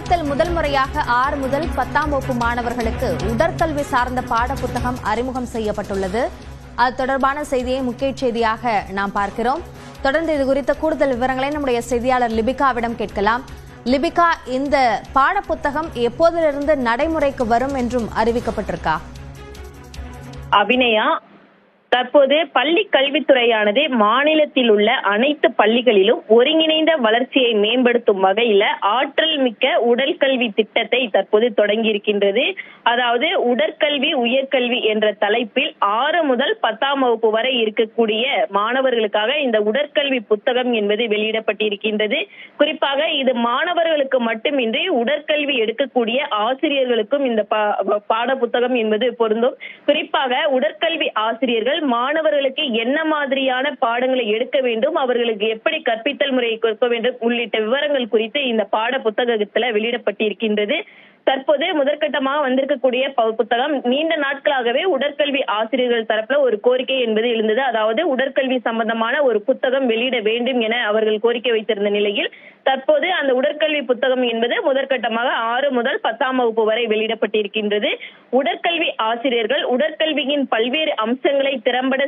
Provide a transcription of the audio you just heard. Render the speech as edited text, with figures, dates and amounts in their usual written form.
தமிழகத்தில் முதல் முறையாக 6 முதல் 10ஆம் வகுப்பு மாணவர்களுக்கு உடற்கல்வி சார்ந்த பாடப்புத்தகம் அறிமுகம் செய்யப்பட்டுள்ளது. அது தொடர்பான செய்தியை முக்கிய செய்தியாக நாம் பார்க்கிறோம். தொடர்ந்து இது குறித்த கூடுதல் விவரங்களை நம்முடைய செய்தியாளர் லிபிகாவிடம் கேட்கலாம். லிபிகா, இந்த பாடப்புத்தகம் எப்போதிலிருந்து நடைமுறைக்கு வரும் என்றும் அறிவிக்கப்பட்டிருக்கா? அபிநயா, தற்போது பள்ளி கல்வித்துறையானது மாநிலத்தில் உள்ள அனைத்து பள்ளிகளிலும் ஒருங்கிணைந்த வளர்ச்சியை மேம்படுத்தும் வகையில ஆற்றல் மிக்க உடற்கல்வி திட்டத்தை தற்போது தொடங்கி இருக்கின்றது. அதாவது உடற்கல்வி உயர்கல்வி என்ற தலைப்பில் 6 முதல் 10ஆம் வகுப்பு வரை இருக்கக்கூடிய மாணவர்களுக்காக இந்த உடற்கல்வி புத்தகம் என்பது வெளியிடப்பட்டிருக்கின்றது. குறிப்பாக இது மாணவர்களுக்கு மட்டுமின்றி உடற்கல்வி எடுக்கக்கூடிய ஆசிரியர்களுக்கும் இந்த பாட புத்தகம் என்பது பொருந்தும். குறிப்பாக உடற்கல்வி ஆசிரியர்கள் மாணவர்களுக்கு என்ன மாதிரியான பாடங்களை எடுக்க வேண்டும், அவர்களுக்கு எப்படி கற்பித்தல் முறையை கொடுக்க வேண்டும் உள்ளிட்ட விவரங்கள் குறித்து இந்த பாட புத்தகத்துல வெளியிடப்பட்டிருக்கின்றது. தற்போது முதற்கட்டமாக வந்திருக்கக்கூடிய புத்தகம் நீண்ட நாட்களாகவே உடற்கல்வி ஆசிரியர்கள் தரப்புல ஒரு கோரிக்கை என்பது எழுந்தது. அதாவது உடற்கல்வி சம்பந்தமான ஒரு புத்தகம் வெளியிட வேண்டும் என அவர்கள் கோரிக்கை வைத்திருந்த நிலையில் தற்போது அந்த உடற்கல்வி புத்தகம் என்பது முதற்கட்டமாக 6 முதல் 10ஆம் வகுப்பு வரை வெளியிடப்பட்டிருக்கின்றது. உடற்கல்வி ஆசிரியர்கள் உடற்கல்வியின் பல்வேறு அம்சங்களை திறம்பட